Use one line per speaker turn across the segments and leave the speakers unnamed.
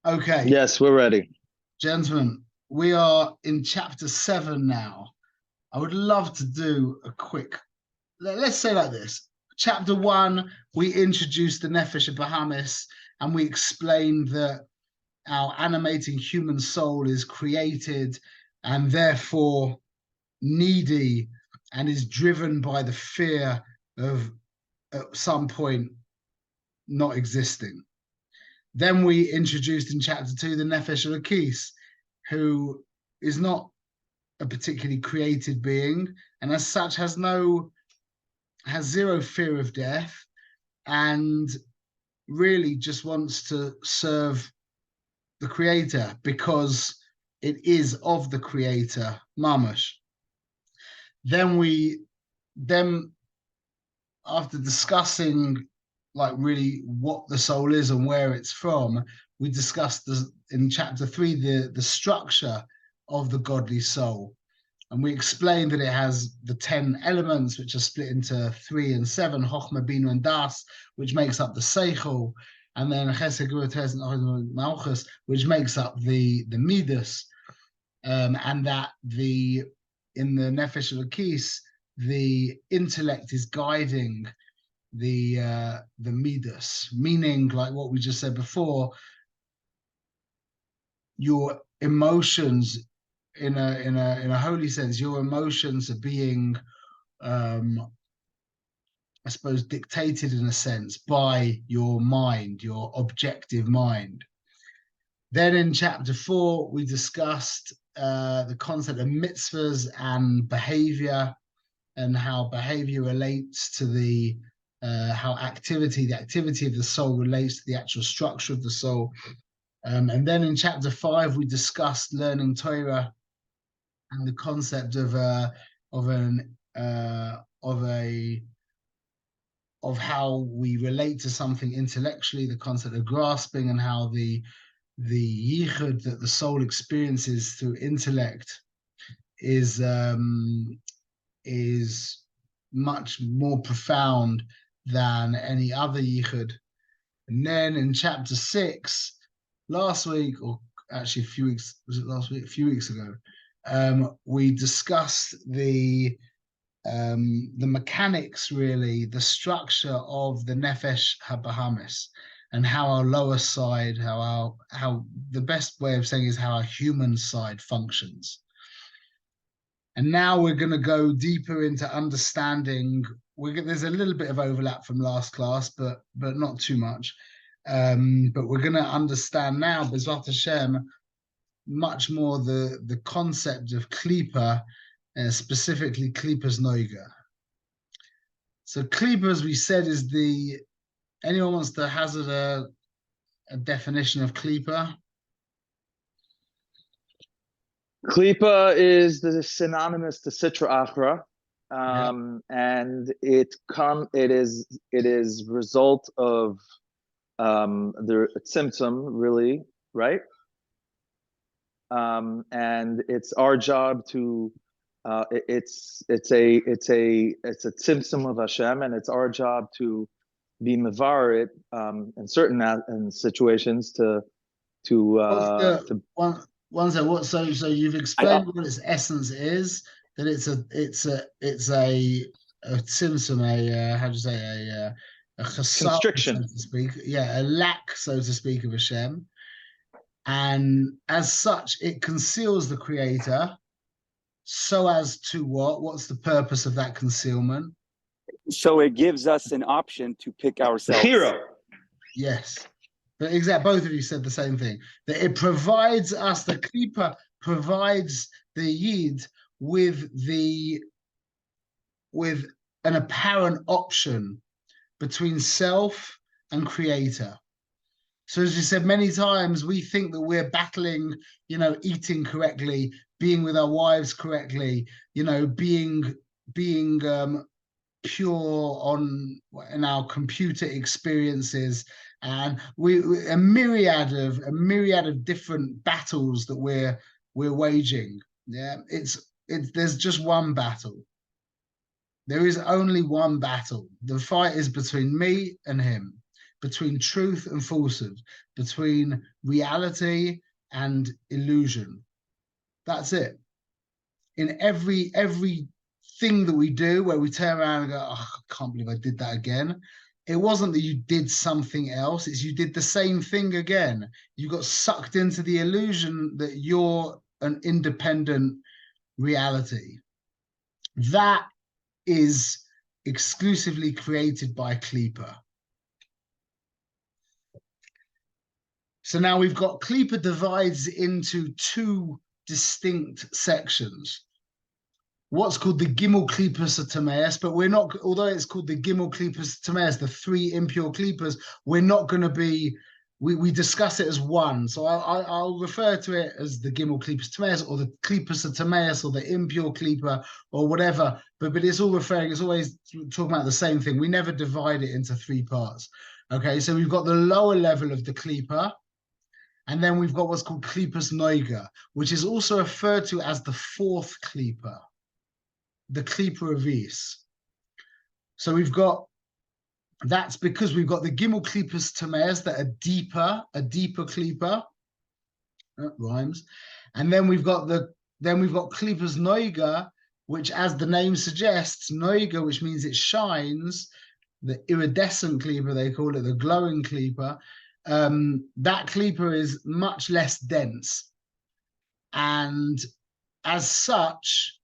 Okay,
Yes, we're ready.
gentlemen, we are in chapter 7 now. I would love to do a quick, let's say like this. Chapter 1, we introduced the Nefesh Bahamis and we explained that our animating human soul is created and therefore needy and is driven by the fear of at some point not existing. Then we introduced in chapter 2 the Nefesh Elokis, who is not a particularly created being, and as such has zero fear of death, and really just wants to serve the creator because it is of the creator, mamash. Then after discussing like really what the soul is and where it's from, we discussed in chapter 3 the structure of the godly soul. And we explained that it has the 10 elements, which are split into 3 and 7, Chochmah, Bina, and Das, which makes up the Seichel, and then Chesed, Gvura, and Malchus, which makes up the Midas, and that in the Nefesh Elokis, the intellect is guiding the Midas, meaning like what we just said before, your emotions in a holy sense, your emotions are being I suppose dictated in a sense by your mind, your objective mind. Then in chapter 4, we discussed the concept of mitzvahs and behavior and how behavior relates to the activity of the soul relates to the actual structure of the soul. And then in chapter 5, we discussed learning Torah and the concept of an of how we relate to something intellectually, the concept of grasping, and how the yichud that the soul experiences through intellect is much more profound than any other yichud. And then in chapter 6, last week, or actually a few weeks, was it last week? A few weeks ago, we discussed the mechanics, really, the structure of the Nefesh HaBahamis, and how our lower side, how the best way of saying is how our human side functions. And now we're going to go deeper into understanding. There's a little bit of overlap from last class, but not too much. But we're going to understand now, B'ezrat Hashem, much more the concept of Klipa, specifically Klipa's Nogah. So Klipa, as we said, is anyone wants to hazard a definition of Klipa?
Klipa is the synonymous to Sitra Achra, and it is result of the symptom, really, right? And it's our job to it's a symptom of Hashem, and it's our job to be mevarit in certain situations to
One second. So you've explained what its essence is. That it's a symptom, how do you say, a chasar,
constriction,
so to speak. Yeah, a lack, so to speak, of Hashem. And as such, it conceals the Creator. So as to what? What's the purpose of that concealment?
So it gives us an option to pick ourselves.
Hero.
Yes. But exactly, both of you said the same thing. That it provides us, the Klipa provides the Yid with an apparent option between self and creator. So as you said many times, we think that we're battling, eating correctly, being with our wives correctly, being pure in our computer experiences, and a myriad of different battles that we're waging. Yeah, there's just one battle. There is only one battle. The fight is between me and him. between truth and falsehood, between reality and illusion. That's it. In every thing that we do where we turn around and go, oh, I can't believe I did that again. It wasn't that you did something else, it's you did the same thing again. You got sucked into the illusion that you're an independent reality. That is exclusively created by Klipos. So now we've got Klipos divides into two distinct sections. What's called the Gimel Klipos of Timaeus, but we're not, although it's called the Gimel Klipos of Timaeus, the three impure Klipos, we're not going to be, we discuss it as one. So I'll refer to it as the Gimel Klipos of Timaeus, or the Klipos of Timaeus, or the impure Klipos, or whatever, but it's all referring, it's always talking about the same thing. We never divide it into three parts. Okay, so we've got the lower level of the Klipos, and then we've got what's called Klipos Nogah, which is also referred to as the fourth Klipos, the Klipos Avis. So we've got, that's because we've got the Gimel Klipos Timaeus that are deeper, a deeper Klipos, rhymes, and then we've got Klipos Nogah, which, as the name suggests, Nogah, which means it shines, the iridescent Klipos they call it, the glowing Klipos. That Klipos is much less dense, and as such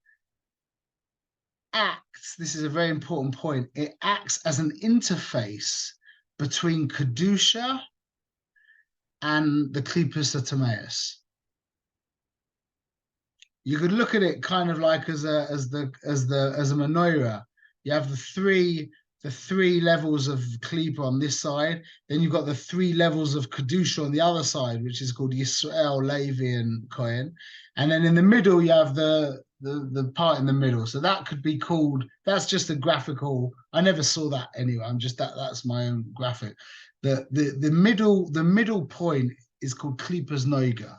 acts, this is a very important point, it acts as an interface between Kedusha and the Klipos of Timaeus. You could look at it kind of like as a menorah. You have the three levels of Klipos on this side, then you've got the three levels of Kedusha on the other side, which is called Yisrael, Levi, and Kohen. And then in the middle, you have the part in the middle. So that could be called, that's just a graphical, I never saw that anyway, I'm just, that's my own graphic. The middle point is called Klipos Nogah.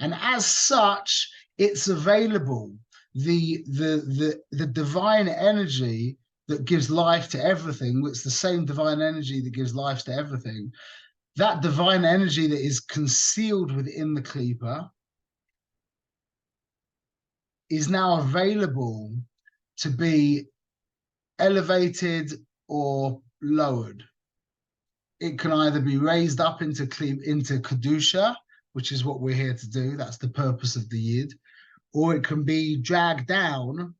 And as such, it's available. The divine energy that gives life to everything, it's the same divine energy that gives life to everything. That divine energy that is concealed within the Klipos is now available to be elevated or lowered. It can either be raised up into Kedusha, which is what we're here to do. That's the purpose of the Yid. Or it can be dragged down,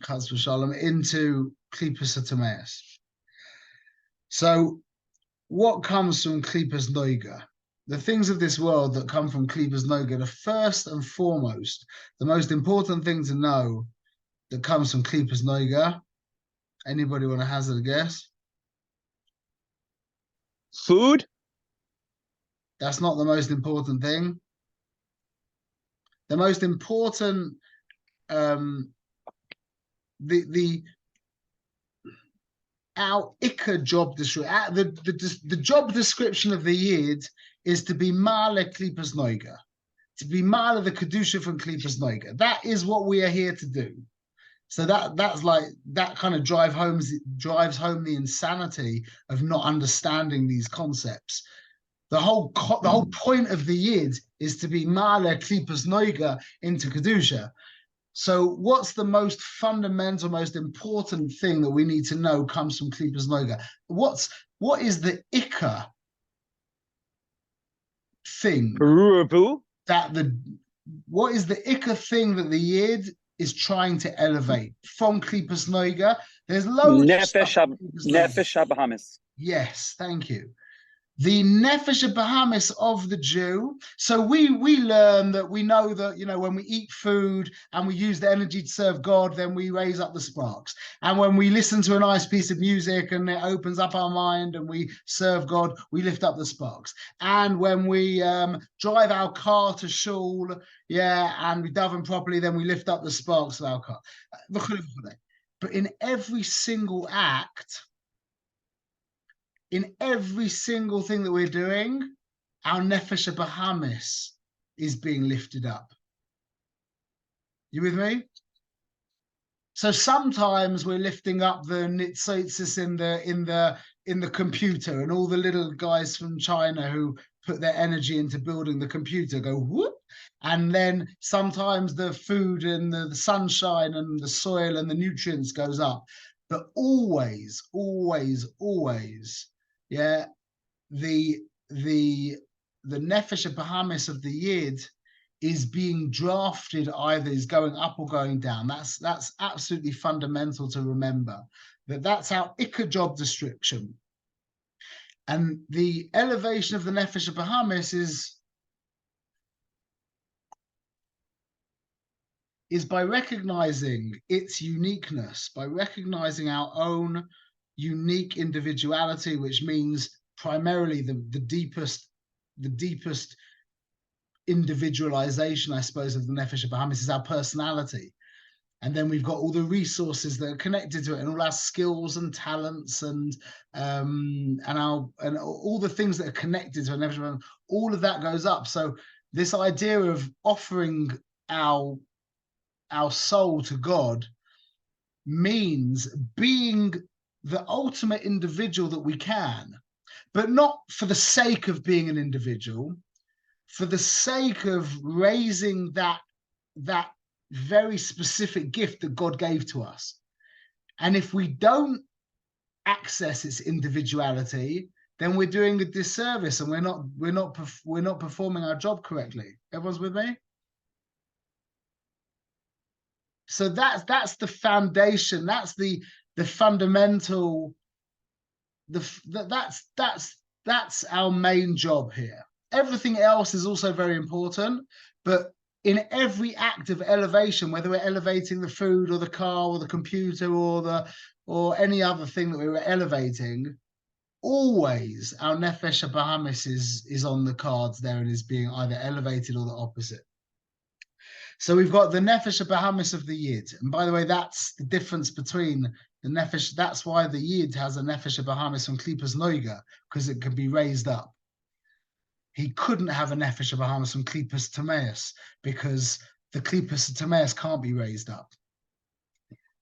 Chas v'shalom, into Klipos of Timaeus. So what comes from Klipos Nogah? The things of this world that come from Klipos Nogah, the first and foremost, the most important thing to know that comes from Klipos Nogah, anybody want to hazard a guess?
Food?
That's not the most important thing. The most important, our Ikka job description, the job description of the Yid is to be Ma'ale Klipos Nogah, to be Ma'ale the Kedusha from Klipos Nogah. That is what we are here to do. So that's like, that kind of drives home the insanity of not understanding these concepts. The whole point of the Yid is to be Ma'ale Klipos Nogah into Kedusha. So what's the most fundamental, most important thing that we need to know comes from Klipos Nogah? What is the Ikka thing what is the Ikka thing that the Yid is trying to elevate from Klipos Nogah? There's loads
Nefesh
of
Nefesh Bahamis.
Yes, thank you. The Nefesh Bahamis of the Jew. So we learn that, we know that, you know, when we eat food and we use the energy to serve God, then we raise up the sparks. And when we listen to a nice piece of music and it opens up our mind and we serve God, we lift up the sparks. And when we drive our car to shul, and we daven properly, then we lift up the sparks of our car. But in every single act, in every single thing that we're doing, our Nefesh Bahamis is being lifted up. You with me? So sometimes we're lifting up the nitzotzis in the computer, and all the little guys from China who put their energy into building the computer go whoop, and then sometimes the food and the sunshine and the soil and the nutrients goes up. But always, yeah, the Nefesh Bahamis of the Yid is being drafted, either is going up or going down. That's absolutely fundamental to remember, that's our Ikka job description. And the elevation of the Nefesh Bahamis is by recognizing its uniqueness, by recognizing our own unique individuality, which means primarily the deepest individualization, I suppose, of the Nefesh Bahamis is our personality. And then we've got all the resources that are connected to it, and all our skills and talents, and all the things that are connected to it. All of that goes up. So this idea of offering our soul to God means being the ultimate individual that we can, but not for the sake of being an individual, for the sake of raising that very specific gift that God gave to us. And if we don't access its individuality, then we're doing a disservice, and we're not performing our job correctly. Everyone's with me? So that's the foundation. That's the fundamental. That's our main job here. Everything else is also very important, but in every act of elevation, whether we're elevating the food or the car or the computer or any other thing that we were elevating, always our Nefesh Bahamis is on the cards there, and is being either elevated or the opposite. So we've got the Nefesh Bahamis of the Yid. And by the way, that's the difference between the Nefesh. That's why the Yid has a Nefesh Bahamis from Klipos Nogah, because it can be raised up. He couldn't have a Nefesh Bahamis from Klipos Tameus, because the Klipos Tameus can't be raised up.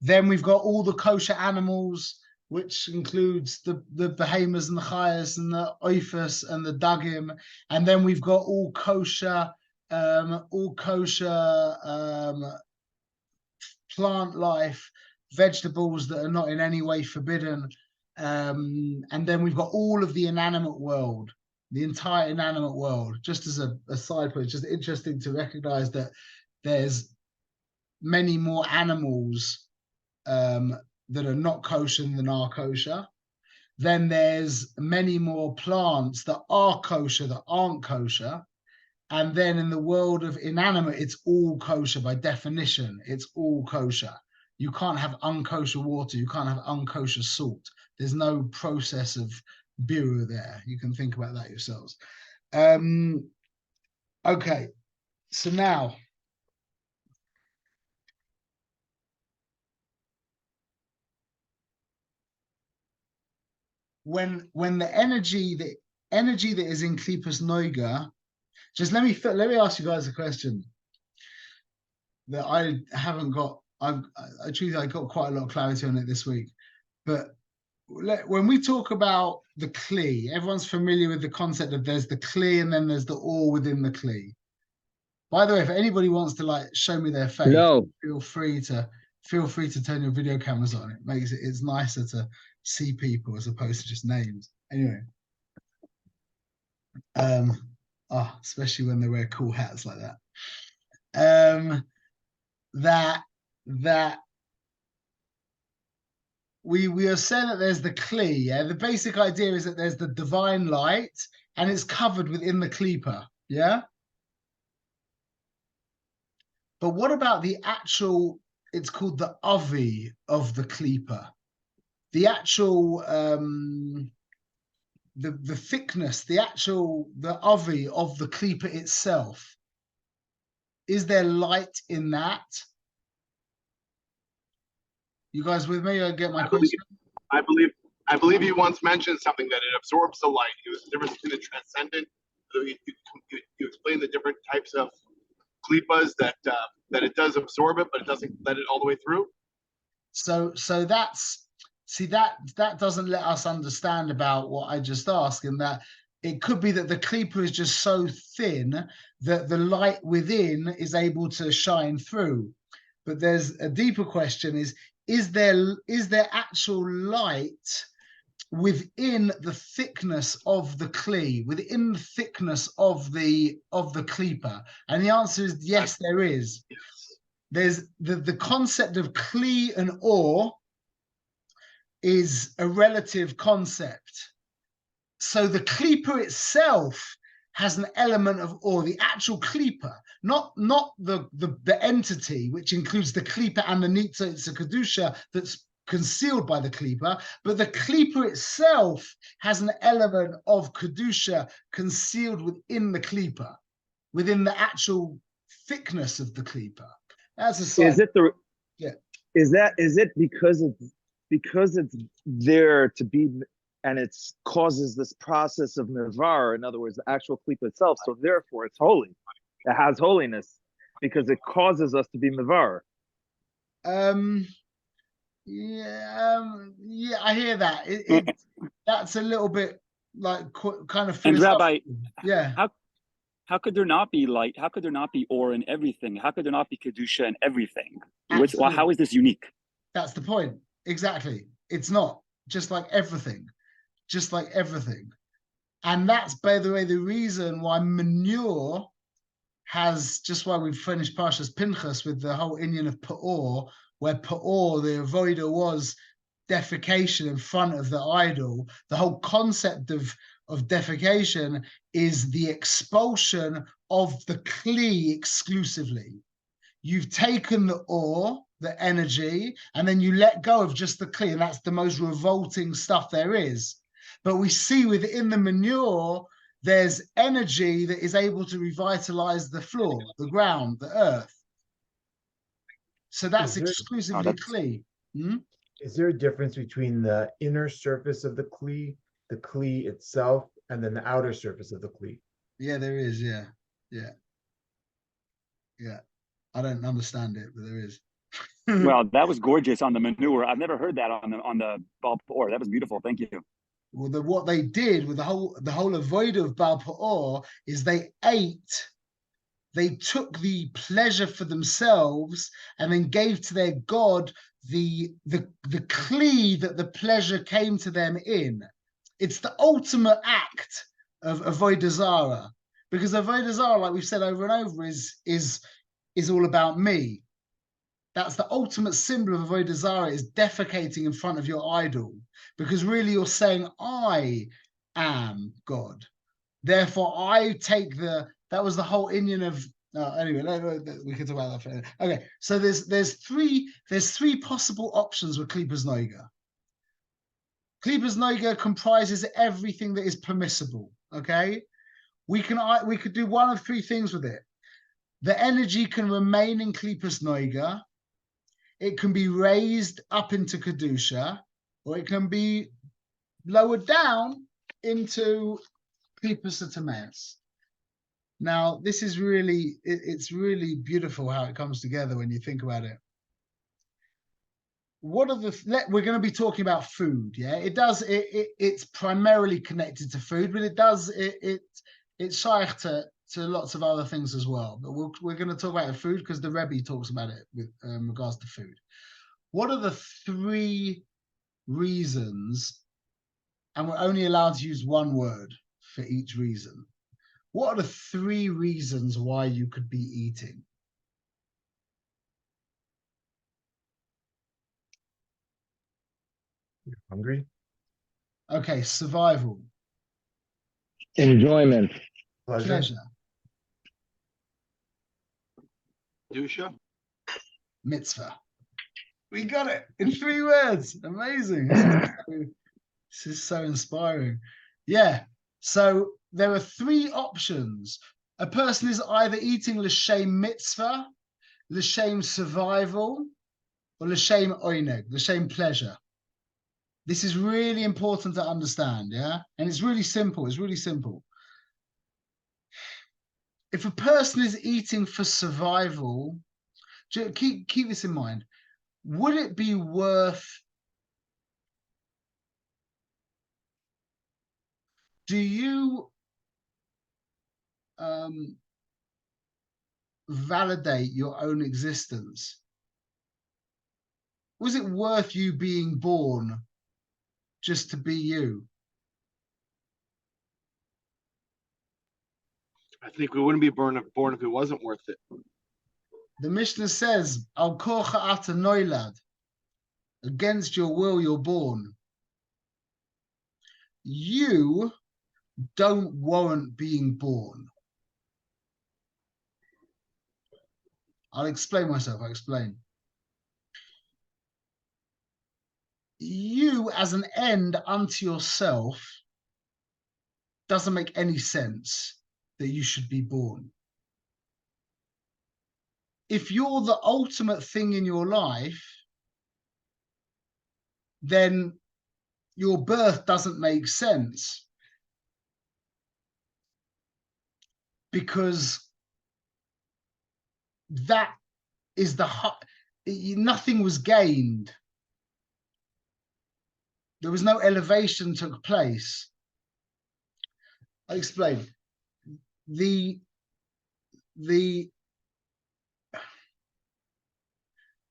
Then we've got all the kosher animals, which includes the behemoths and the chayas and the oifus and the dagim. And then we've got all kosher plant life, vegetables that are not in any way forbidden. And then we've got all of the inanimate world, the entire inanimate world. Just as a side point, it's just interesting to recognize that there's many more animals that are not kosher than are kosher. Then there's many more plants that are kosher that aren't kosher. And then in the world of inanimate, it's all kosher by definition. It's all kosher. You can't have unkosher water. You can't have unkosher salt. There's no process of biru there. You can think about that yourselves. Okay, so now when the energy that is in Klipos Nogah, just let me ask you guys a question that I haven't got. I got quite a lot of clarity on it this week. But when we talk about the Kli, everyone's familiar with the concept of there's the Kli and then there's the Or within the Kli. By the way, if anybody wants to show me their face, feel free to turn your video cameras on. It's nicer to see people as opposed to just names. Anyway. Especially when they wear cool hats like that. That we are saying that there's the Kli. Yeah, the basic idea is that there's the divine light, and it's covered within the Klipa. Yeah. But what about the actual? It's called the Avi of the Klipa. The actual the thickness, the Avi of the Klipa itself. Is there light in that? You guys with me? I get my question.
I believe you once mentioned something that it absorbs the light. It was the difference between the transcendent. You explained the different types of klipas that it does absorb it, but it doesn't let it all the way through.
So that's See, that doesn't let us understand about what I just asked, in that it could be that the klipa is just so thin that the light within is able to shine through. But there's a deeper question: is there actual light within the thickness of the kli, within the thickness of the klipa? And the answer is yes, there is. There's the concept of kli and or is a relative concept. So the klipa itself has an element of or, the actual klipa, not the entity, which includes the klipa and the nitzah kedusha that's concealed by the klipa, but the klipa itself has an element of kedusha concealed within the klipa, within the actual thickness of the klipa. That's a sign.
Is it the?
Yeah.
Is it because it's there to be, and it causes this process of mivar, in other words, the actual klipa itself, so therefore it's holy. It has holiness because it causes us to be mivar.
Yeah, I hear that. That's a little bit like kind of
And Rabbi,
yeah.
How could there not be light? How could there not be or in everything? How could there not be kedusha in everything? How is this unique?
That's the point. Exactly. It's not just like everything. Just like everything. And that's, by the way, the reason why manure has, just why we've finished Parshas Pinchas with the whole inyan of Pa'or, where Pa'or, the avodah, was defecation in front of the idol. The whole concept of defecation is the expulsion of the kli exclusively. You've taken the or, the energy, and then you let go of just the kli, and that's the most revolting stuff there is. But we see within the manure, there's energy that is able to revitalize the floor, the ground, the earth. So that's exclusively kli.
Is there a difference between the inner surface of the kli itself, and then the outer surface of the kli?
Yeah, there is. Yeah. I don't understand it, but there is.
Well, that was gorgeous on the manure. I've never heard that on the Baal Peor. That was beautiful. Thank you.
Well, what they did with the whole avodah of Baal Peor is they took the pleasure for themselves and then gave to their god the kli that the pleasure came to them in. It's the ultimate act of avodah zarah, because avodah zarah, like we've said over and over, is all about me. That's the ultimate symbol of avodah zarah, is defecating in front of your idol, because really you're saying, I am God. Therefore, I take that was the whole inyan of. Anyway, we can talk about that for okay. So there's three possible options with Klipos Nogah. Klipos Nogah comprises everything that is permissible. Okay, we could do one of three things with it. The energy can remain in Klipos Nogah. It can be raised up into kedusha, or it can be lowered down into Klipos Tameus. Now, this is really, it's really beautiful how it comes together when you think about it. What are we're going to be talking about food, yeah? It's primarily connected to food, but it's shaykh to lots of other things as well. But we're going to talk about food because the Rebbe talks about it with regards to food. What are the three reasons, and we're only allowed to use one word for each reason. What are the three reasons why you could be eating?
You're hungry?
Okay, survival.
Enjoyment.
Pleasure.
Kedusha.
Mitzvah. We got it in 3 words. Amazing. This is so inspiring. Yeah. So there are 3 options. A person is either eating l'shem mitzvah, l'shem survival, or l'shem oineg, l'shem pleasure. This is really important to understand, yeah? And it's really simple. It's really simple. If a person is eating for survival, keep this in mind. Would it be worth do you validate your own existence? Was it worth you being born just to be you?
I think we wouldn't be born if it wasn't worth it.
The Mishnah says, Al korcha ata noilad, against your will you're born. You don't warrant being born. I'll explain myself, I'll explain. You as an end unto yourself doesn't make any sense that you should be born. If you're the ultimate thing in your life, then your birth doesn't make sense, because that is nothing was gained. There was no elevation took place. I explain. The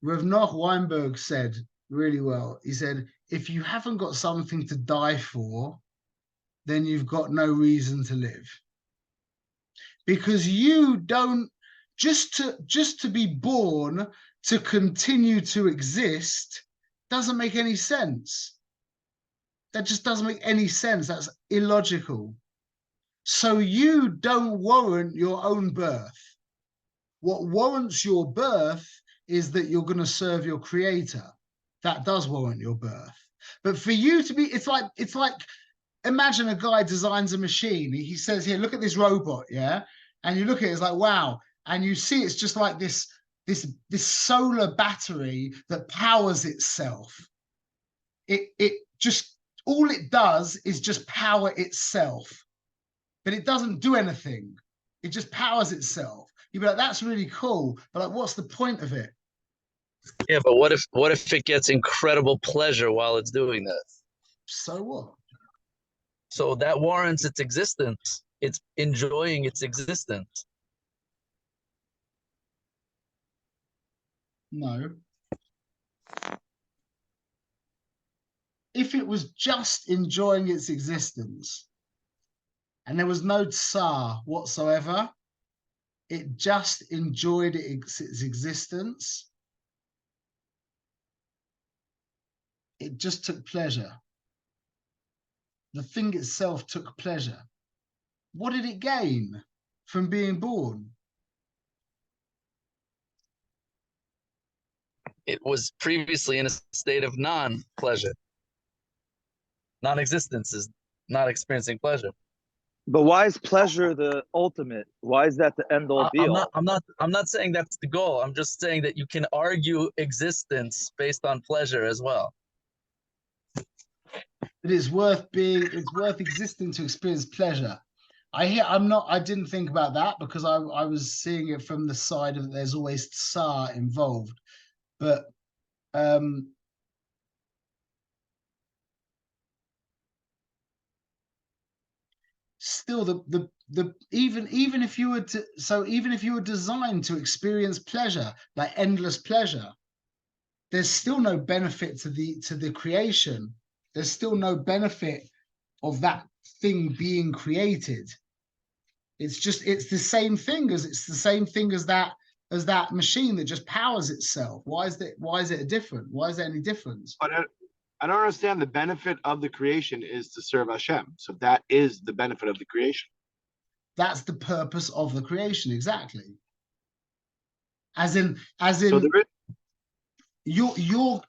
Rav Noach Weinberg said really well. He said, if you haven't got something to die for, then you've got no reason to live. Because you don't, just to be born, to continue to exist, doesn't make any sense. That just doesn't make any sense. That's illogical. So you don't warrant your own birth. What warrants your birth is that you're going to serve your creator. That does warrant your birth. But for you to be, it's like imagine a guy designs a machine. He says, here, look at this robot, yeah? And you look at it, it's like, wow. And you see it's just like this solar battery that powers itself. It just, all it does is just power itself. But it doesn't do anything. It just powers itself. You'd be like, that's really cool. But like, what's the point of it?
Yeah, but what if it gets incredible pleasure while it's doing that?
So what?
So that warrants its existence. It's enjoying its existence.
No. If it was just enjoying its existence and there was no tsar whatsoever, it just enjoyed its existence, it just took pleasure. The thing itself took pleasure. What did it gain from being born?
It was previously in a state of non-pleasure. Non-existence is not experiencing pleasure.
But why is pleasure the ultimate? Why is that the end all be all?
I'm not saying that's the goal. I'm just saying that you can argue existence based on pleasure as well.
It's worth existing to experience pleasure. I didn't think about that because I was seeing it from the side of there's always tsar involved. But still even if you were designed to experience pleasure, like endless pleasure, there's still no benefit to the creation. There's still no benefit of that thing being created. It's the same thing as that machine that just powers itself. Why is it a different? Why is there any difference?
But I don't understand. The benefit of the creation is to serve Hashem. So that is the benefit of the creation.
That's the purpose of the creation, exactly. As in
So there is,
your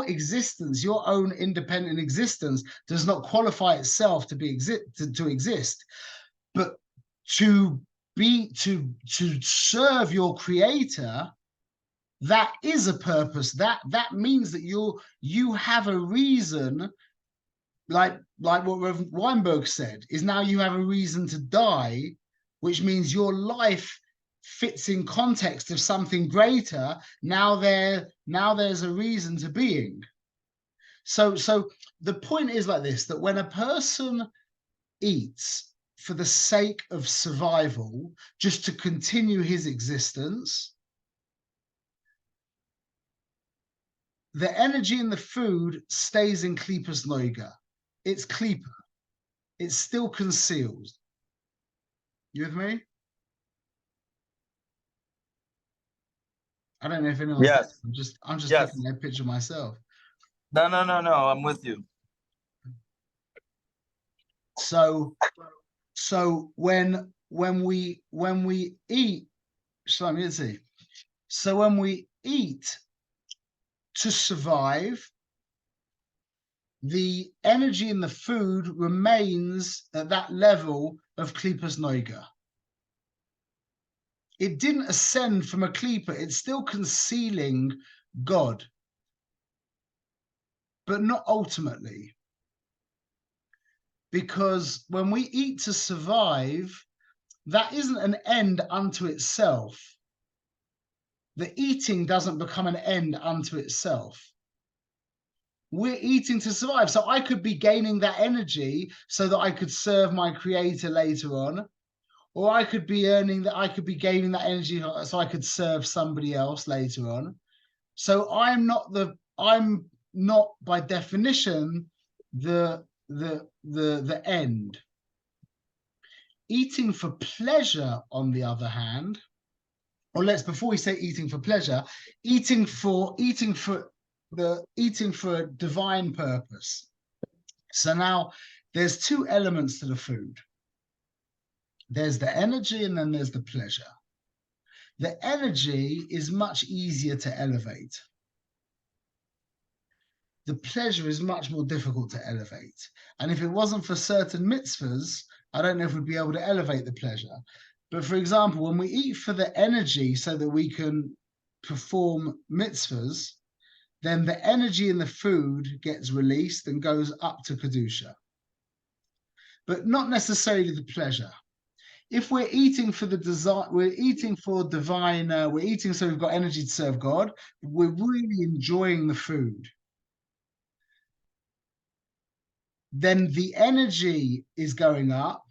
existence, your own independent existence, does not qualify itself to exist, but to serve your creator, that is a purpose. That means that you have a reason, like what Rev Weinberg said, is now you have a reason to die, which means your life fits in context of something greater. Now there's a reason to being. So the point is like this, that when a person eats for the sake of survival, just to continue his existence, the energy in the food stays in Klipos Nogah. It's Klipa. It's still concealed. You with me? I don't know if anyone's.
Yes.
I'm just
Yes.
looking at a picture myself.
No. I'm with you.
So when we eat, so when we eat to survive, the energy in the food remains at that level of Klipos Nogah. It didn't ascend from a klipa, it's still concealing God, but not ultimately. Because when we eat to survive, that isn't an end unto itself. The eating doesn't become an end unto itself. We're eating to survive. So I could be gaining that energy so that I could serve my creator later on, or I could be earning that, I could be gaining that energy so I could serve somebody else later on. So I'm not by definition the end. Eating for pleasure, on the other hand, or before we say eating for pleasure, eating for a divine purpose. So now there's two elements to the food. There's the energy and then there's the pleasure. The energy is much easier to elevate. The pleasure is much more difficult to elevate. And if it wasn't for certain mitzvahs, I don't know if we'd be able to elevate the pleasure. But for example, when we eat for the energy so that we can perform mitzvahs, then the energy in the food gets released and goes up to Kedusha. But not necessarily the pleasure. If we're eating for the desire, we're eating for divine, we're eating so we've got energy to serve God, we're really enjoying the food, then the energy is going up,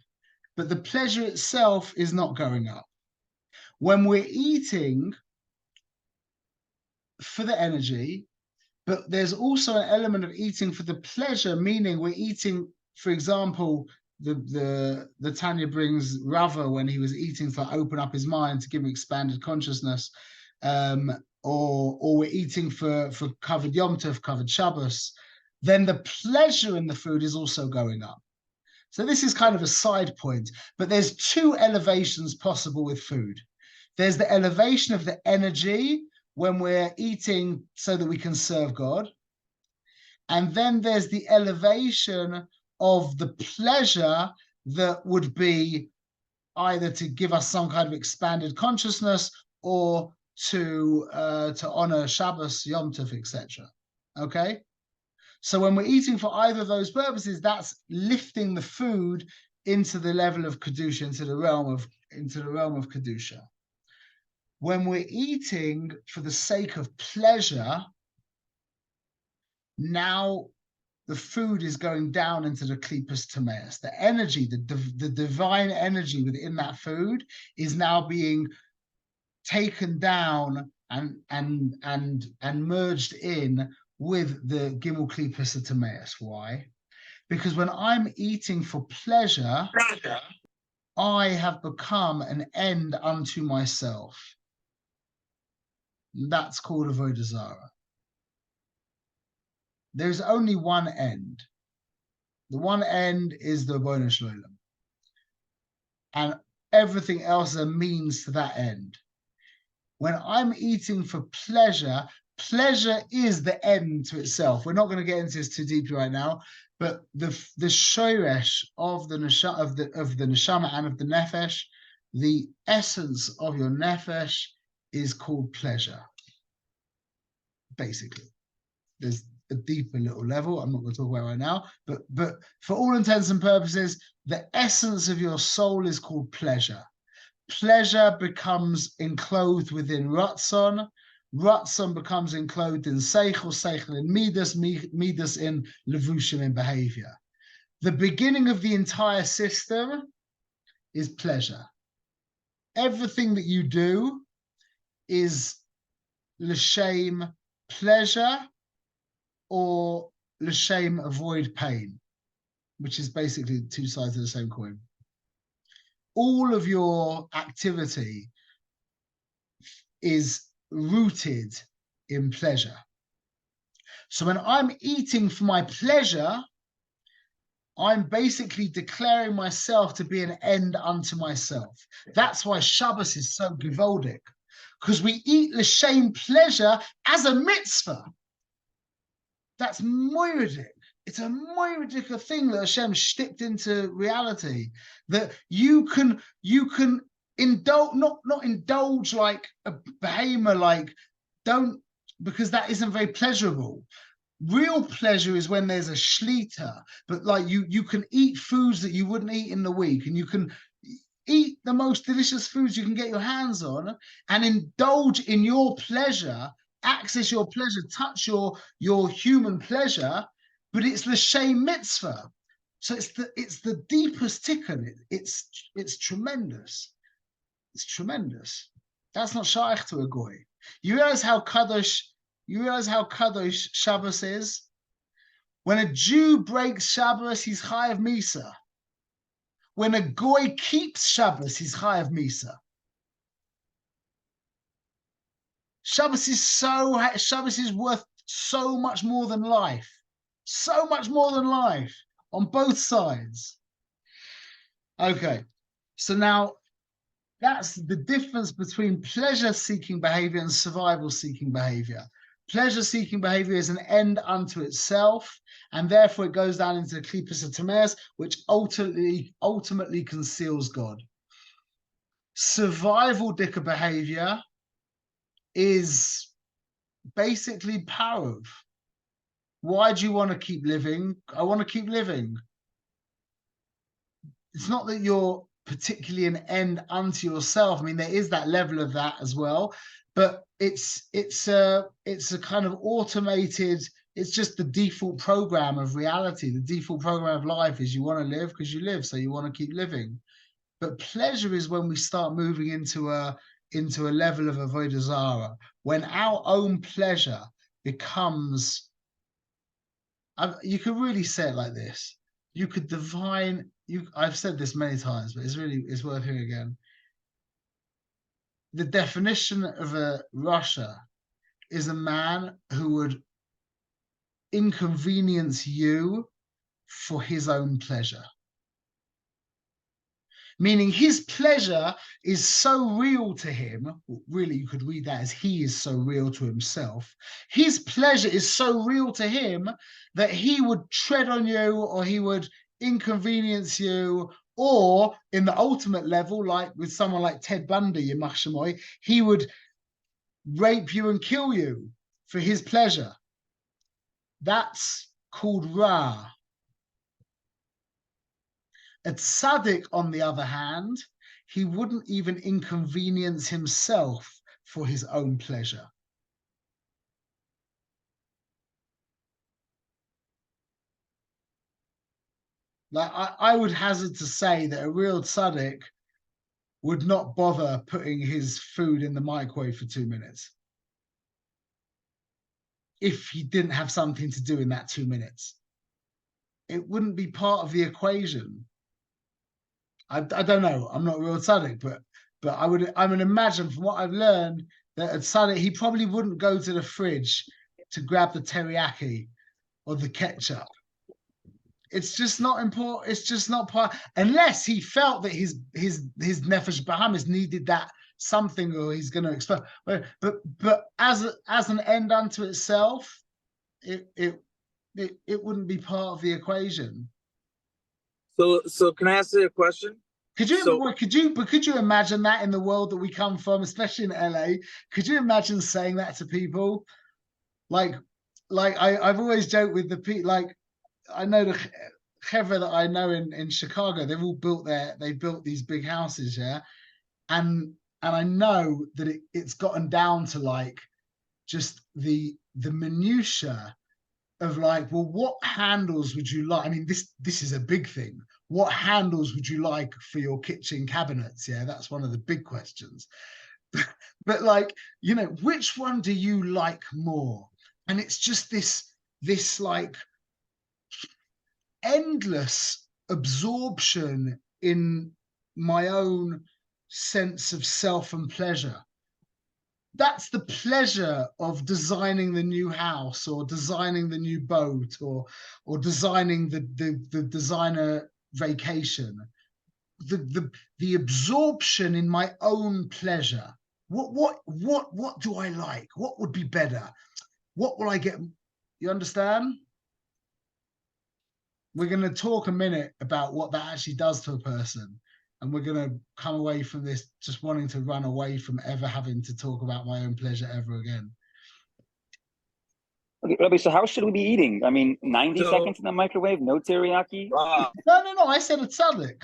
but the pleasure itself is not going up. When we're eating for the energy, but there's also an element of eating for the pleasure, meaning we're eating, for example, the Tanya brings Rava when he was eating to open up his mind, to give him expanded consciousness, or we're eating for covered Yom Tov, covered Shabbos, then the pleasure in the food is also going up. So this is kind of a side point, but there's two elevations possible with food. There's the elevation of the energy when we're eating so that we can serve God. And then there's the elevation of the pleasure that would be either to give us some kind of expanded consciousness or to honor Shabbos, Yom Tov, etc. Okay? So when we're eating for either of those purposes, that's lifting the food into the level of Kedusha, into the realm of Kedusha. When we're eating for the sake of pleasure, now the food is going down into the Klipos Tameas. The energy, the divine energy within that food is now being taken down and merged in with the Gimel Klipos Tameas. Why? Because when I'm eating for pleasure, I have become an end unto myself. That's called Avodah Zarah. There's only one end. The one end is the Ribono Shel Olam. And everything else is a means to that end. When I'm eating for pleasure, pleasure is the end to itself. We're not going to get into this too deeply right now, but the shoresh of the neshama and of the nefesh, the essence of your nefesh is called pleasure. Basically, there's a deeper little level I'm not going to talk about right now, but for all intents and purposes, the essence of your soul is called pleasure. Pleasure becomes enclosed within Ratzon. Ratzon becomes enclosed in Seichel, Seichel in Midas, Midas in Levushim, in behavior. The beginning of the entire system is pleasure. Everything that you do is l'shem pleasure or l'shem avoid pain, which is basically two sides of the same coin. All of your activity is rooted in pleasure. So when I'm eating for my pleasure, I'm basically declaring myself to be an end unto myself. That's why Shabbos is so gewaldic, because we eat l'shem pleasure as a mitzvah. That's moiridik. It's a moiridik thing that Hashem sticked into reality, that you can indulge, not indulge like a behemoth, like don't, because that isn't very pleasurable. Real pleasure is when there's a shlita, but like you can eat foods that you wouldn't eat in the week, and you can eat the most delicious foods you can get your hands on and indulge in your pleasure, access your pleasure, touch your human pleasure, but it's l'shem mitzvah. So it's the deepest tikkun. It's tremendous. It's tremendous. That's not shaykh to a goy. You realize how kadosh Shabbos is? When a Jew breaks Shabbos, he's chayav misa. When a goy keeps Shabbos, he's chayav misa. Shabbos is worth so much more than life. So much more than life on both sides. Okay, so now that's the difference between pleasure-seeking behavior and survival-seeking behavior. Pleasure-seeking behavior is an end unto itself, and therefore it goes down into the Klipos of Tameas, which ultimately conceals God. Survival-dika behavior is basically parov. Why do you want to keep living? I want to keep living. It's not that you're particularly an end unto yourself. I mean, there is that level of that as well, but it's a kind of automated, it's just the default program of reality. The default program of life is you want to live because you live, so you want to keep living. But pleasure is when we start moving into a level of avodah zarah, when our own pleasure becomes, you could really say it like this. You could divine, I've said this many times, but it's worth hearing again. The definition of a Rasha is a man who would inconvenience you for his own pleasure. Meaning his pleasure is so real to him, really you could read that as he is so real to himself. His pleasure is so real to him that he would tread on you, or he would inconvenience you, or in the ultimate level, like with someone like Ted Bundy, Yimach Shemoy, he would rape you and kill you for his pleasure. That's called Ra. A tzaddik, on the other hand, he wouldn't even inconvenience himself for his own pleasure. Like I would hazard to say that a real tzaddik would not bother putting his food in the microwave for 2 minutes if he didn't have something to do in that 2 minutes. It wouldn't be part of the equation. I don't know. I'm not a real tzaddik, but I would imagine from what I've learned that a tzaddik, he probably wouldn't go to the fridge to grab the teriyaki or the ketchup. It's just not important. It's just not part, unless he felt that his nefesh bahamis needed that something, or he's going to expel. But as an end unto itself, it wouldn't be part of the equation.
So can I ask you a question?
Could you imagine that in the world that we come from, especially in LA? Could you imagine saying that to people? Like I've always joked with the people, like I know the chevra that I know in Chicago, they've all built these big houses, yeah, and I know that it's gotten down to like just the minutiae of like, well, what handles would you like? I mean, this is a big thing. What handles would you like for your kitchen cabinets? Yeah, that's one of the big questions. But like, you know, which one do you like more? And it's just this like endless absorption in my own sense of self and pleasure. That's the pleasure of designing the new house, or designing the new boat, or designing the designer vacation. The absorption in my own pleasure. What do I like? What would be better? What will I get? You understand? We're going to talk a minute about what that actually does to a person. And we're going to come away from this just wanting to run away from ever having to talk about my own pleasure ever again.
Okay, Rabbi, so how should we be eating? I mean, 90 seconds in the microwave, no teriyaki?
Wow.
No. I said a tzaddik.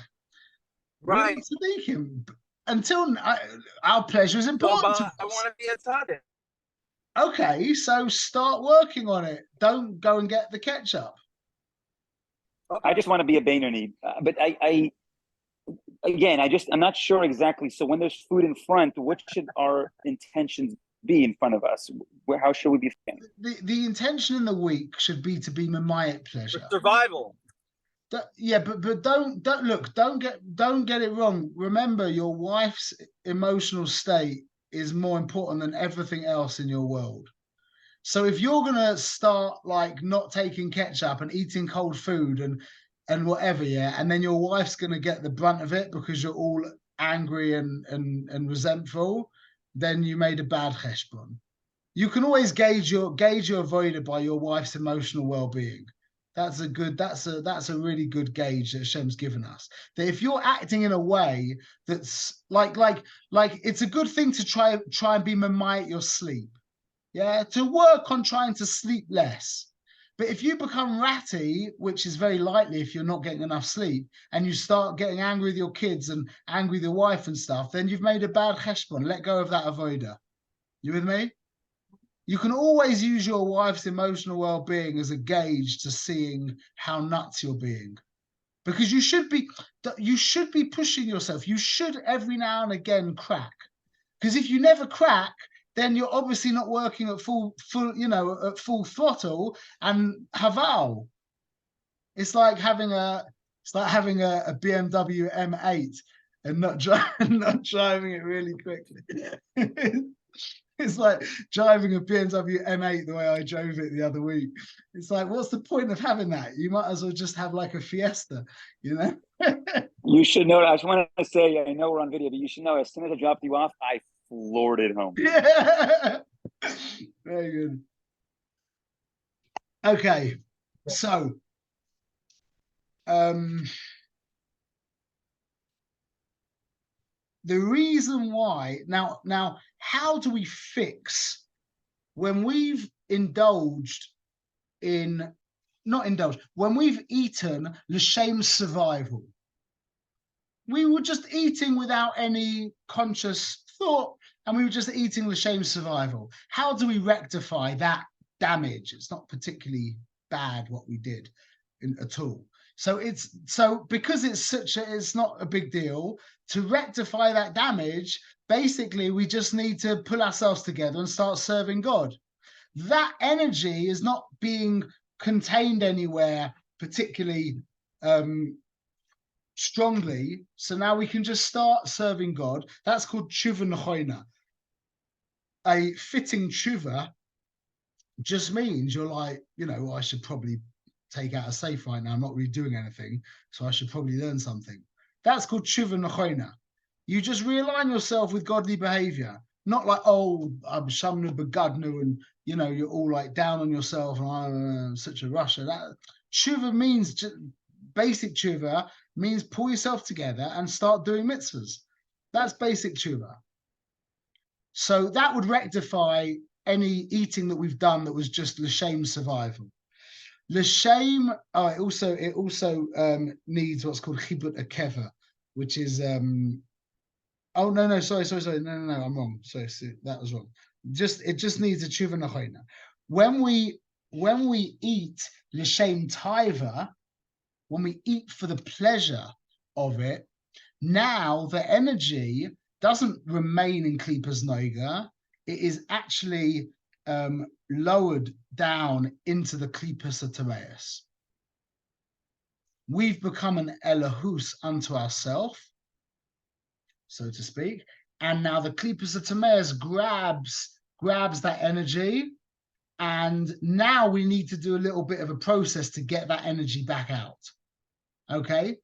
Right.
Until our pleasure is important to us.
I want to be a tzaddik.
Okay, so start working on it. Don't go and get the ketchup.
I just want to be a Beinoni, but I'm not sure exactly. So when there's food in front, what should our intentions be in front of us? How should we be thinking?
The intention in the week should be to be mamayit pleasure.
For survival.
Yeah, but don't get it wrong. Remember, your wife's emotional state is more important than everything else in your world. So if you're gonna start like not taking ketchup and eating cold food and whatever, yeah, and then your wife's gonna get the brunt of it because you're all angry and resentful, then you made a bad cheshbon. You can always gauge your avoider by your wife's emotional well-being. That's a really good gauge that Hashem's given us. That if you're acting in a way that's like it's a good thing to try and be mamayit your sleep. Yeah, to work on trying to sleep less. But if you become ratty, which is very likely if you're not getting enough sleep, and you start getting angry with your kids and angry with your wife and stuff, then you've made a bad cheshbon. Let go of that avoider. You with me? You can always use your wife's emotional well-being as a gauge to seeing how nuts you're being. Because you should be pushing yourself. You should every now and again crack. Because if you never crack, then you're obviously not working at full throttle and haval. It's like having a BMW M8 and not driving it really quickly. It's like driving a BMW M8 the way I drove it the other week. It's like, what's the point of having that? You might as well just have like a Fiesta, you know?
You should know. I just want to say, I know we're on video, but you should know, as soon as I dropped you off, I floored it home.
Yeah. Very good. Okay, so the reason why now how do we fix when we've when we've eaten l'shem survival? We were just eating without any conscious thought, and we were just eating l'shem survival. How do we rectify that damage? It's not particularly bad what we did at all. So because it's not a big deal to rectify that damage. Basically, we just need to pull ourselves together and start serving God. That energy is not being contained anywhere particularly strongly. So now we can just start serving God. That's called tshuva nechoina. A fitting tshuva just means you're like, I should probably take out a safe right now. I'm not really doing anything, so I should probably learn something. That's called tshuva nechoina. You just realign yourself with godly behavior, not like, I'm shamnu begadnu, and you're all like down on yourself and I'm such a Russia. That tshuva means basic tshuva means pull yourself together and start doing mitzvahs. That's basic tshuva. So that would rectify any eating that we've done that was just l'shem survival. L'shem, it also needs what's called chibut akeva, which is sorry, no, I'm wrong. Sorry, that was wrong. It just needs a tshuva nechoina. When we when we eat l'shem taiva, when we eat for the pleasure of it, now the energy doesn't remain in Klipos Nogah. It is actually lowered down into the Klipos Atameus. We've become an Elohus unto ourselves, so to speak, and now the Klipos Atameus grabs that energy, and now we need to do a little bit of a process to get that energy back out. Okay,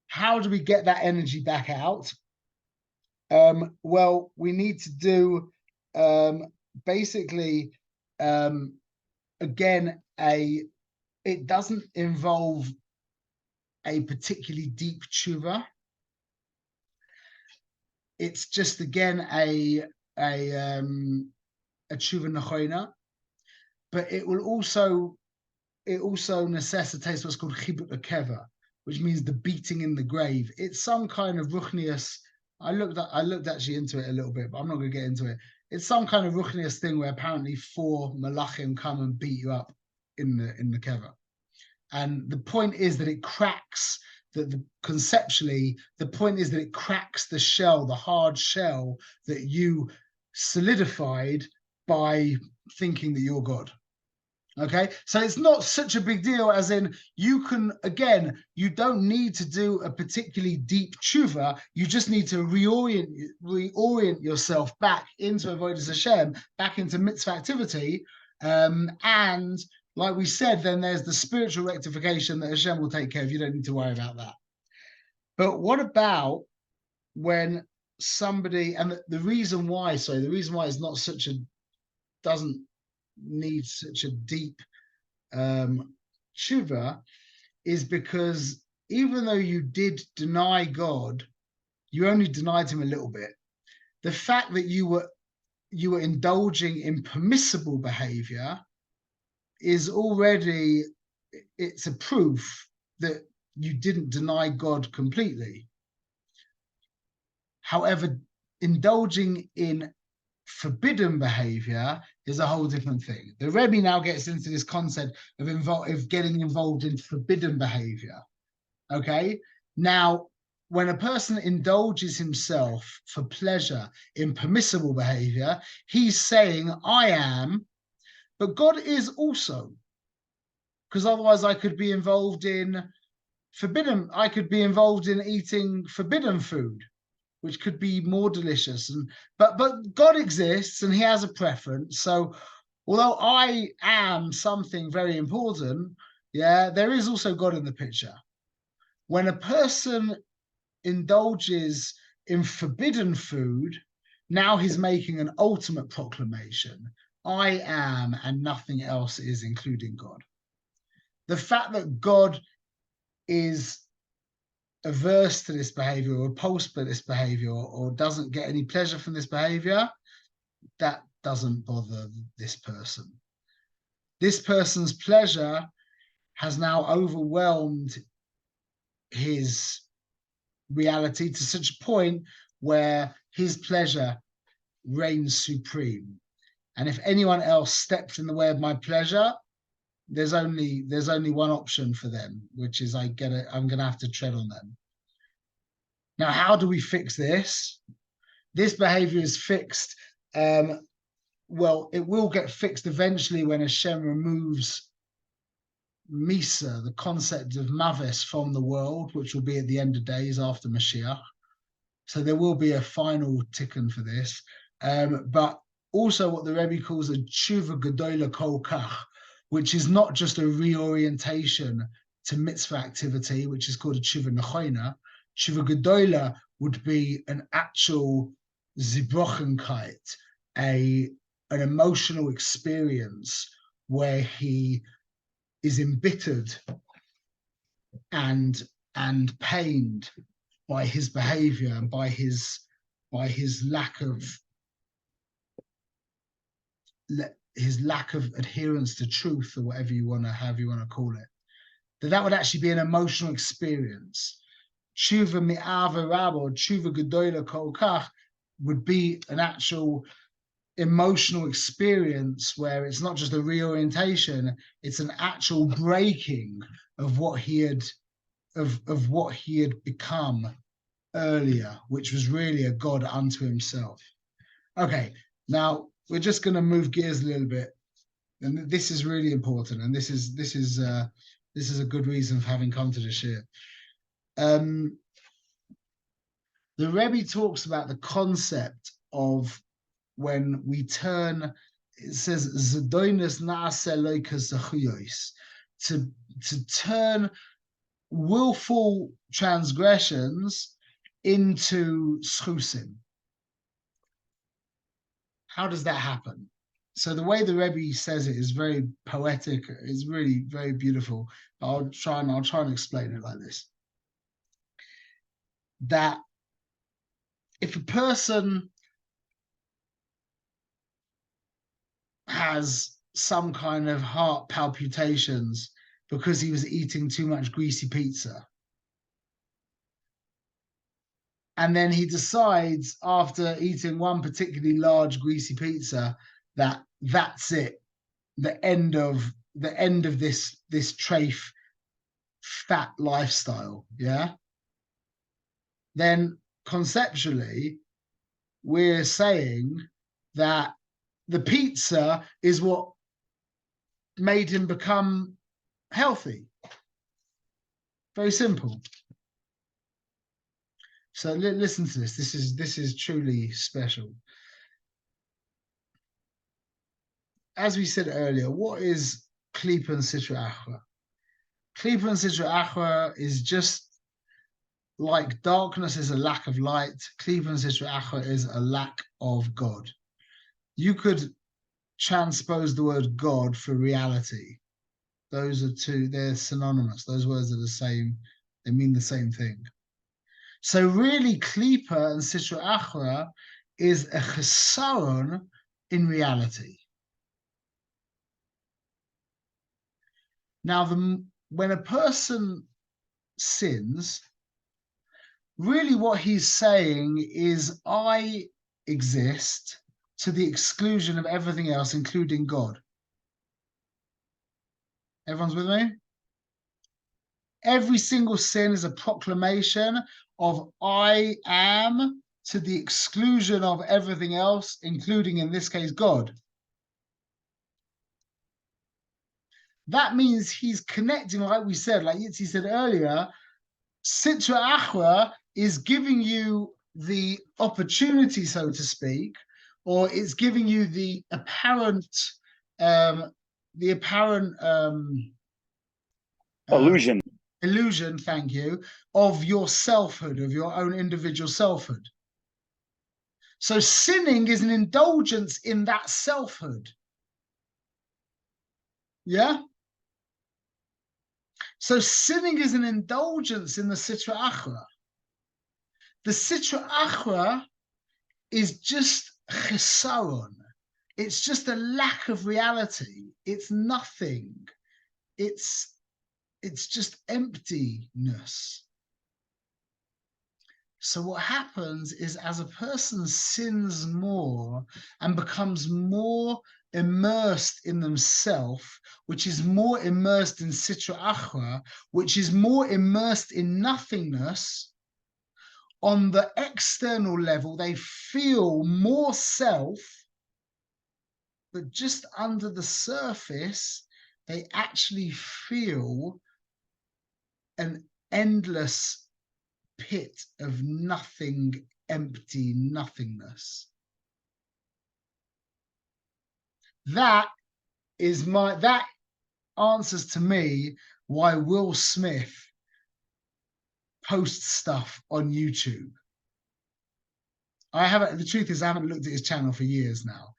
how do we get that energy back out? Well, we need to do basically again it doesn't involve a particularly deep tshuva. It's just again a tshuva nechoina, but it also necessitates what's called chibut akeva, which means the beating in the grave. It's some kind of ruchnius. I looked actually into it a little bit, but I'm not going to get into it. It's some kind of ruchnius thing where apparently 4 malachim come and beat you up in the keva. And the point is that it cracks conceptually, the point is that it cracks the shell, the hard shell that you solidified by thinking that you're God. Okay, so it's not such a big deal, as in you can, again, you don't need to do a particularly deep tshuva. You just need to reorient yourself back into avodas Hashem, back into mitzvah activity, and like we said, then there's the spiritual rectification that Hashem will take care of. You don't need to worry about that. But what about when somebody, and the reason why it's not such a, doesn't need such a deep tshuva is because even though you did deny God, you only denied him a little bit. The fact that you were indulging in permissible behavior is already, it's a proof that you didn't deny God completely. However, indulging in forbidden behavior is a whole different thing. The Rebbe now gets into this concept of getting involved in forbidden behavior. Okay, now when a person indulges himself for pleasure in permissible behavior, he's saying, I am, but God is also, because otherwise I could be involved in forbidden, I could be involved in eating forbidden food, which could be more delicious. But God exists and he has a preference. So although I am something very important, yeah, there is also God in the picture. When a person indulges in forbidden food, now he's making an ultimate proclamation. I am, and nothing else is, including God. The fact that God is averse to this behavior or repulsed by this behavior or doesn't get any pleasure from this behavior, that doesn't bother this person. This person's pleasure has now overwhelmed his reality to such a point where his pleasure reigns supreme. And if anyone else steps in the way of my pleasure, there's only one option for them, which is I'm gonna have to tread on them. Now, how do we fix this? This behavior is fixed. Well, it will get fixed eventually when Hashem removes Misa, the concept of Mavis, from the world, which will be at the end of days after Mashiach. So there will be a final tikkun for this. But also what the Rebbe calls a tshuva gedola kol kach, which is not just a reorientation to mitzvah activity, which is called a tshuva nechoina. Tshuva gedola would be an actual zibrochenkite, an emotional experience where he is embittered and pained by his behavior and by his lack of adherence to truth, or whatever you want to call it. That would actually be an emotional experience. Tshuva mi'ava rab or tshuva gedola kol kach would be an actual emotional experience where it's not just a reorientation, it's an actual breaking of what he had become earlier, which was really a God unto himself. Okay, now we're just going to move gears a little bit, and this is really important, and this is a good reason for having come to the shir. The Rebbe talks about the concept of when we turn, it says Zadoinus Naase Loikas Zachuyos, to turn willful transgressions into schusim. How does that happen? So the way the Rebbe says it is very poetic. It's really very beautiful. I'll try and explain it like this. That if a person has some kind of heart palpitations because he was eating too much greasy pizza, and then he decides after eating one particularly large greasy pizza that that's it, the end of this trafe fat lifestyle, yeah, then conceptually we're saying that the pizza is what made him become healthy. Very simple. So listen to this. This is truly special. As we said earlier, what is Klipos and Sitra Achra? Klipos and Sitra Achra is just like darkness is a lack of light. Klipos and Sitra Achra is a lack of God. You could transpose the word God for reality. Those are two, they're synonymous. Those words are the same. They mean the same thing. So really, Klipos and Sitra Achra is a chesaron in reality. Now, when a person sins, really what he's saying is, I exist to the exclusion of everything else, including God. Everyone's with me? Every single sin is a proclamation of I am to the exclusion of everything else, including, in this case, God. That means he's connecting, like we said, like Yitzi said earlier, Sitra Achra is giving you the opportunity, so to speak, or it's giving you the apparent illusion, thank you, of your selfhood, of your own individual selfhood. So sinning is an indulgence in that selfhood. Yeah? So sinning is an indulgence in the Sitra Achra. The Sitra Achra is just chesaron. It's just a lack of reality. It's nothing. It's just emptiness. So what happens is, as a person sins more and becomes more immersed in themselves, which is more immersed in Sitra Achra, which is more immersed in nothingness, on the external level, they feel more self, but just under the surface, they actually feel an endless pit of nothing, empty nothingness. That answers to me why Will Smith posts stuff on YouTube. The truth is I haven't looked at his channel for years now.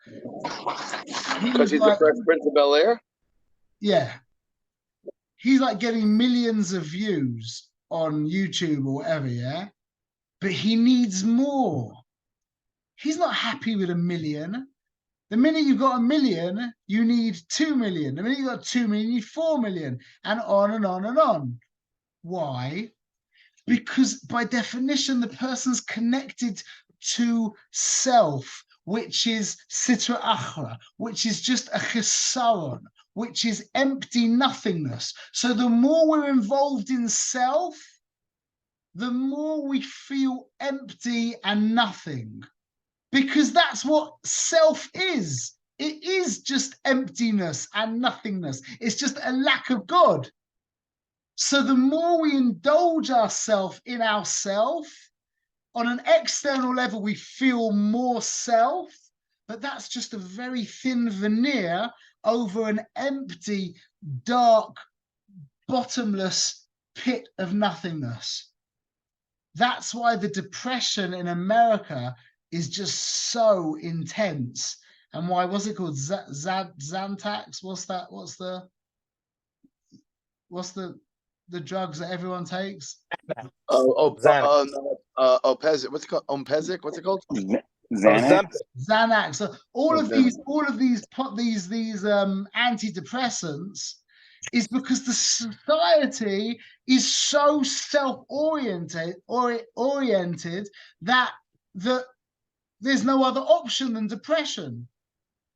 Because he's the Fresh Prince of Bel-Air?
Yeah. He's like getting millions of views on YouTube or whatever, yeah? But he needs more. He's not happy with 1 million. The minute you've got 1 million, you need 2 million. The minute you've got 2 million, you need 4 million, and on and on and on. Why? Because by definition, the person's connected to self, which is sitra achra, which is just a chisaron, which is empty nothingness. So the more we're involved in self, the more we feel empty and nothing, because that's what self is. It is just emptiness and nothingness. It's just a lack of God. So the more we indulge ourselves in ourself, on an external level, we feel more self, but that's just a very thin veneer over an empty, dark, bottomless pit of nothingness. That's why the depression in America is just so intense. And why was it called Zantac? What's the drugs that everyone takes?
Opesic. What's it called? Ompezic? What's it called?
Xanax.
Xanax. So all of these antidepressants is because the society is so self-oriented that there's no other option than depression,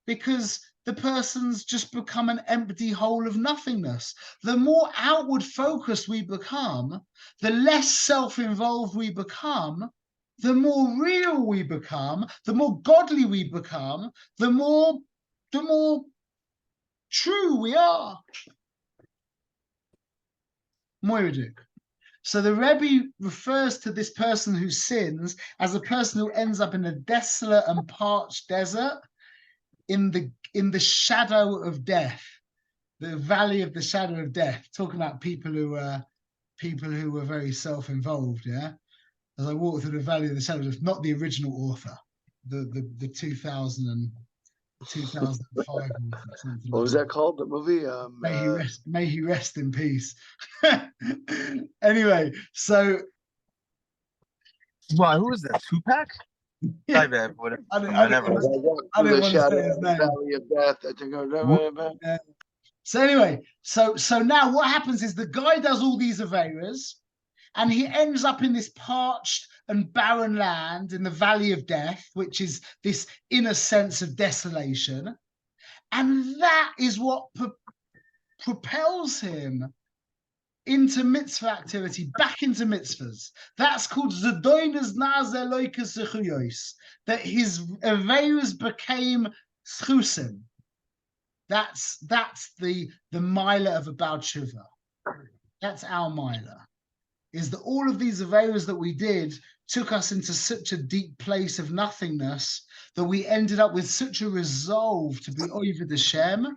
because the person's just become an empty hole of nothingness. The more outward focused we become, the less self-involved we become, the more real we become, the more godly we become, the more true we are. Moiraduk. So the Rebbe refers to this person who sins as a person who ends up in a desolate and parched desert, in the shadow of death, the valley of the shadow of death, talking about people who were very self-involved. Yeah, as I walk through the valley of the shadow of death, not the original author, the 2005 author.
What was that called? The movie?
May he rest in peace. Anyway, so
Well, who is that? Tupac?
yeah,
I
never. I didn't want to say his name.
Valley of Death. I think
So anyway, so now what happens is the guy does all these Averas, and he ends up in this parched and barren land in the valley of death, which is this inner sense of desolation. And that is what propels him into mitzvah activity, back into mitzvahs. That's called Zadoinas Nazer Loikas Zechuyos, that his Averas became Schusim. That's the Mila of a Baal Tshuva. That's our Mila. Is that all of these Averas that we did took us into such a deep place of nothingness that we ended up with such a resolve to be Oived Hashem.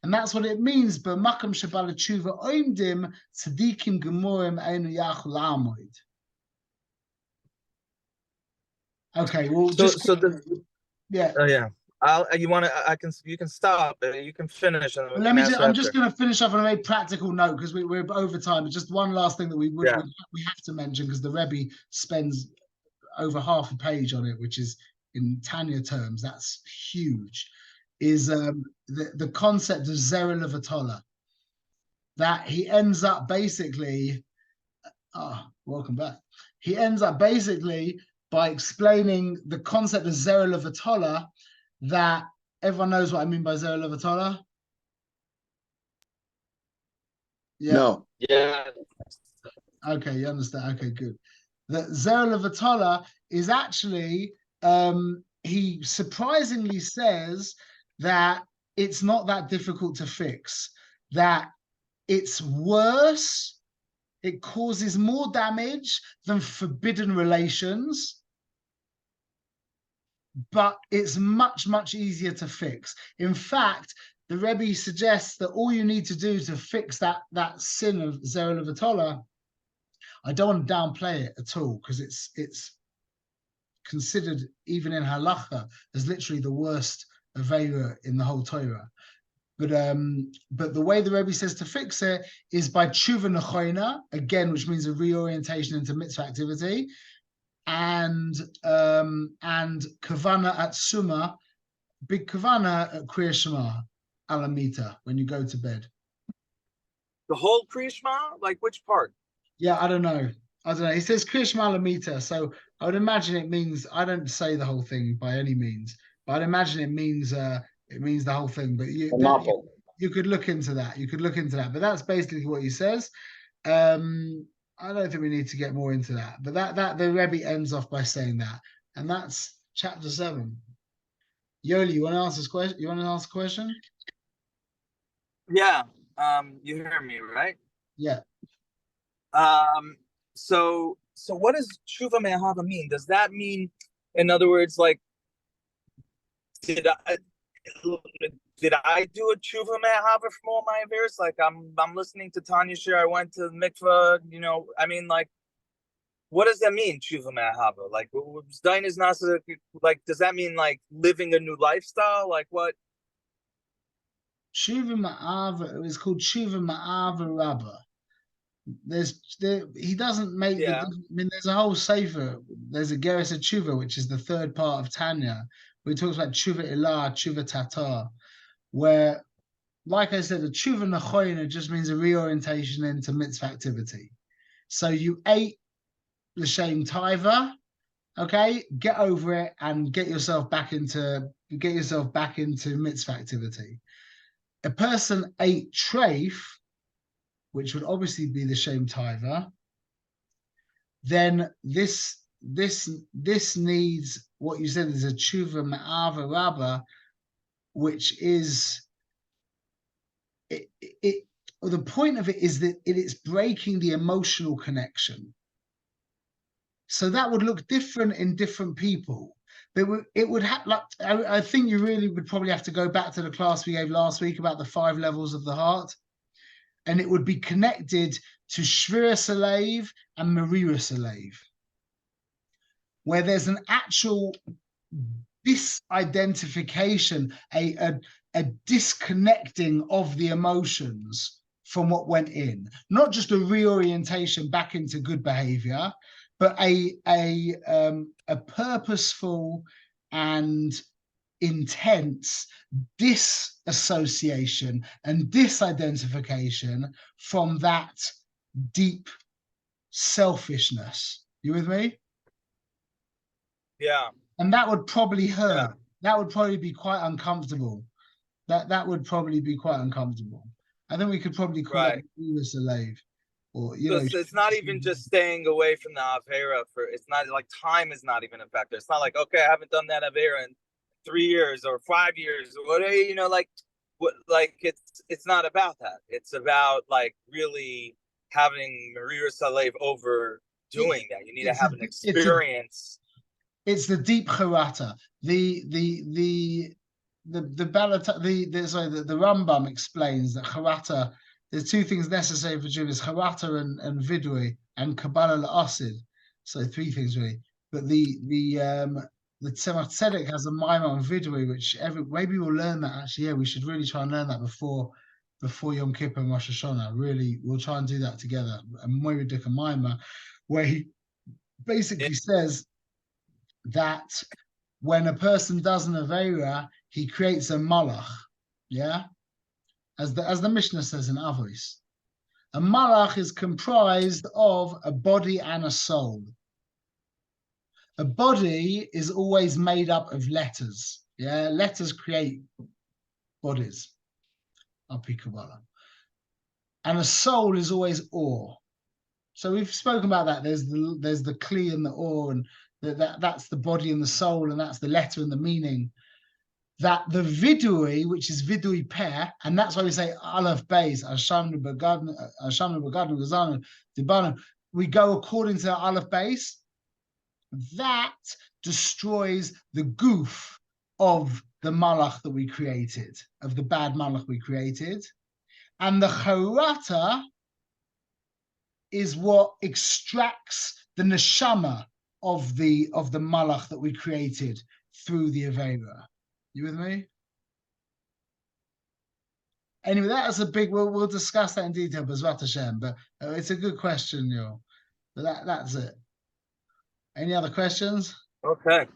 And that's what it means. B'makam shabala tshuva oimdim tzadikim gemorim einu yachol amoid. Okay, well, yeah.
Oh yeah. You can stop. You can finish. And
I'm just going to finish off on a very practical note, because we're over time. It's just one last thing that we have to mention, because the Rebbe spends over half a page on it, which is, in Tanya terms, that's huge. Is the concept of Zera Levatola, that he ends up basically, welcome back. He ends up basically by explaining the concept of Zera Levatola, that everyone knows what I mean by Zera Levatola? Yeah.
No.
Yeah.
Okay, you understand. Okay, good. The Zera Levatola is actually, he surprisingly says that it's not that difficult to fix, that it's worse, it causes more damage than forbidden relations, but it's much, much easier to fix. In fact, the Rebbe suggests that all you need to do to fix that sin of Zera Levatola, I don't want to downplay it at all, because it's considered, even in halacha, as literally the worst Aveira in the whole Torah. But the way the Rebbe says to fix it is by tshuva nechoina, again, which means a reorientation into mitzvah activity, and kavana atzuma, big kavana at Kriya Shema alamita, when you go to bed.
The whole Kriya Shema? Like which part?
Yeah, I don't know. He says Kriya Shema alamita, so I would imagine it means, I don't say the whole thing by any means, but I'd imagine it means the whole thing. But you could look into that. You could look into that. But that's basically what he says. I don't think we need to get more into that. But that the Rebbe ends off by saying that, and that's chapter 7. Yoli, you want to ask this question? You want to ask a question?
Yeah. You hear me, right?
Yeah.
So what does tshuva me'ahava mean? Does that mean, in other words, like, did I do a tshuva me'ahava from all my affairs? Like, I'm listening to Tanya share. I went to the mikvah. You know, I mean, like, what does that mean, tshuva me'ahava? Like, Zdain is not like. Does that mean like living a new lifestyle? Like what?
Tshuva ma'ava. It's called tshuva ma'ava rabba. He doesn't make
Yeah.
I mean, there's a whole sefer. There's a Geras Tshuva, which is the third part of Tanya, where he talks about tshuva ilah, tshuva tatar, where, like I said, the tshuva nachoyna just means a reorientation into mitzvah activity. So you ate l'shem taiva, okay, get over it and get yourself back into mitzvah activity. A person ate treif, which would obviously be the Shem Taiva, then this needs what you said is a tshuva ma'ava rabba, which is the point of it is that it's breaking the emotional connection. So that would look different in different people. But it would have, like, I think you really would probably have to go back to the class we gave last week about the 5 levels of the heart. And it would be connected to Shviras Alev and Mariras Alev, where there's an actual disidentification, a disconnecting of the emotions from what went in. Not just a reorientation back into good behavior, but a purposeful and intense disassociation and disidentification from that deep selfishness. You with me?
Yeah.
And that would probably hurt.
Yeah.
That would probably be quite uncomfortable. That would probably be quite uncomfortable. I think we could probably call it a slave. Or, you know,
it's not even just staying away from the Avera it's not like time is not even a factor. It's not like, okay, I haven't done that Avera in 3 years or 5 years or whatever, you know, like it's not about that. It's about like really having Maria Salev over doing that. You need to have an experience.
It's the deep charata. The Rambam explains that charata, there's 2 things necessary for Jews: charata and vidui and kabbalah la'asid. So 3 things really. But the Tzemach Tzedek has a maimah on vidui, which maybe we'll learn that actually. Yeah, we should really try and learn that before Yom Kippur and Rosh Hashanah. Really, we'll try and do that together. And Moeridika maimah, where he basically says that when a person does an Aveira, he creates a malach, yeah? As the Mishnah says in Avos. A malach is comprised of a body and a soul. A body is always made up of letters, yeah? Letters create bodies, Api Kabbalah. And a soul is always or. So we've spoken about that. There's the kli and the or, and that's the body and the soul, and that's the letter and the meaning. That the vidui, which is vidui peh, and that's why we say aleph beis, ashamnu begadnu gazanu dibanu. We go according to aleph beis. That destroys the goof of the malach that we created, of the bad malach we created, and the charata is what extracts the neshama of the malach that we created through the Aveira. You with me? Anyway, that's a big. We'll discuss that in detail, B'ezrat Hashem. But it's a good question, yo. But that's it. Any other questions?
Okay.